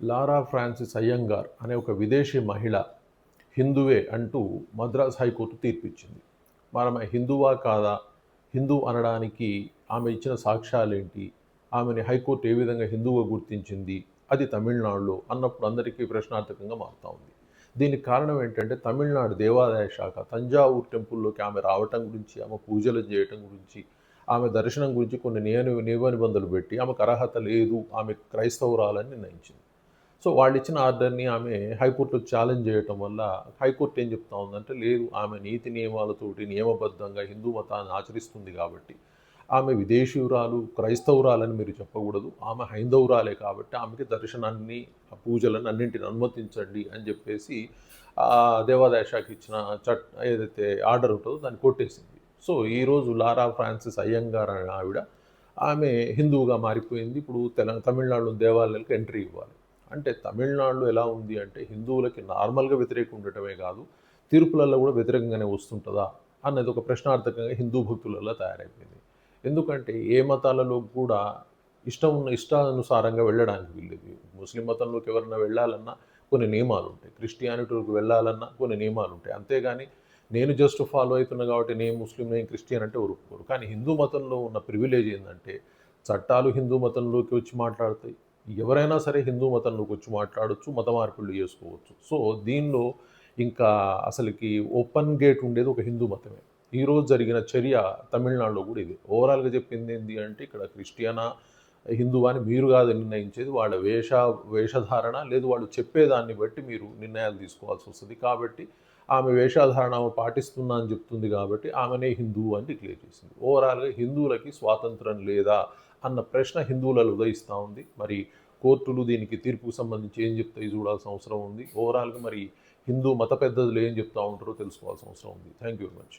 లారా Francis Iyengar అనే ఒక విదేశీ మహిళ హిందువే అంటూ మద్రాస్ హైకోర్టు తీర్పిచ్చింది. మరి ఆమె హిందువా కాదా? హిందూ అనడానికి ఆమె ఇచ్చిన సాక్ష్యాలేంటి? ఆమెని హైకోర్టు ఏ విధంగా హిందువుగా గుర్తించింది? అది తమిళనాడులో అన్నప్పుడు అందరికీ ప్రశ్నార్థకంగా మారుతా ఉంది. దీనికి కారణం ఏంటంటే తమిళనాడు దేవాదాయ శాఖ తంజావూరు టెంపుల్లోకి ఆమె రావటం గురించి, ఆమె పూజలు చేయటం గురించి, ఆమె దర్శనం గురించి కొన్ని నియమ నిబంధనలు పెట్టి ఆమెకు అర్హత లేదు, ఆమె క్రైస్తవురాలని నిర్ణయించింది. సో వాళ్ళిచ్చిన ఆర్డర్‌ని ఆమె హైకోర్ట్‌లో ఛాలెంజ్ చేయటం వల్ల హైకోర్ట్ ఏం చెప్తా ఉందంటే, లేదు ఆమె నీతి నియమాలతోటి నియమబద్ధంగా హిందూ మతాన్ని ఆచరిస్తుంది కాబట్టి, ఆమె విదేశీయురాలు, క్రైస్తవురాలని మీరు చెప్పకూడదు. ఆమె హైందవురాలే కాబట్టి ఆమెకి దర్శనాన్ని, ఆ పూజలను అన్నింటిని అనుమతించండి అని చెప్పేసి దేవాదాయ శాఖ ఇచ్చిన ఏదైతే ఆర్డర్ ఉంటుందో దాన్ని కొట్టేసింది. సో ఈరోజు లారా ఫ్రాన్సిస్ అయ్యంగార్ అనే ఆమె హిందువుగా మారిపోయింది. ఇప్పుడు తమిళనాడులో దేవాలయాలకు ఎంట్రీ ఇవ్వాలి. అంటే తమిళనాడులో ఎలా ఉంది అంటే హిందువులకి నార్మల్‌గా వ్యతిరేకంగా ఉండటమే కాదు, తీర్పులలో కూడా వ్యతిరేకంగానే వస్తుంటదా? అన్నది ఒక ప్రశ్నార్థకంగా హిందూ భక్తులలో తయారైపోయింది. ఎందుకంటే ఏ మతాలలో కూడా ఇష్టానుసారంగా వెళ్ళడానికి వీల్లేదు. ముస్లిం మతంలోకి ఎవరైనా వెళ్ళాలన్నా కొన్ని నియమాలుంటాయి. క్రిస్టియానిటీలోకి వెళ్ళాలన్నా కొన్ని నియమాలుంటాయి. అంతేగాని నేను జస్ట్ ఫాలో అవుతున్నా కాబట్టి నేను ముస్లిం, నేను క్రిస్టియన్ అంటే ఒప్పుకోరు. కానీ హిందూ మతంలో ఉన్న ప్రివిలేజ్ ఏందంటే చట్టాలు హిందూ మతంలోకి వచ్చి మాట్లాడతాయి. ఎవరైనా సరే హిందూ మతంలోకి వచ్చి మాట్లాడొచ్చు, మత మార్పిడులు చేసుకోవచ్చు. సో దీనిలో ఇంకా అసలుకి ఓపెన్ గేట్ ఉండేది ఒక హిందూ మతమే. ఈరోజు జరిగిన చర్య తమిళనాడులో కూడా ఇది. ఓవరాల్‌గా చెప్పింది ఏంది అంటే ఇక్కడ క్రిస్టియనా, హిందువా అని మీరు కాదు నిర్ణయించేది. వాళ్ళ వేషధారణ లేదు వాళ్ళు చెప్పేదాన్ని బట్టి మీరు నిర్ణయాలు తీసుకోవాల్సి వస్తది. కాబట్టి ఆమె వేషధారణ ఆమె పాటిస్తున్నా అని చెప్తుంది కాబట్టి ఆమెనే హిందువు అని డిక్లేర్ చేసింది. ఓవరాల్‌గా హిందువులకి స్వాతంత్రం లేదా అన్న ప్రశ్న హిందువులలో ఉదయిస్తూ ఉంది. మరి కోర్టులు దీనికి తీర్పుకు సంబంధించి ఏం చెప్తాయి చూడాల్సిన అవసరం ఉంది. ఓవరాల్‌గా మరి హిందూ మత పెద్దలు ఏం చెప్తా ఉంటారో తెలుసుకోవాల్సిన అవసరం ఉంది. Thank you very much.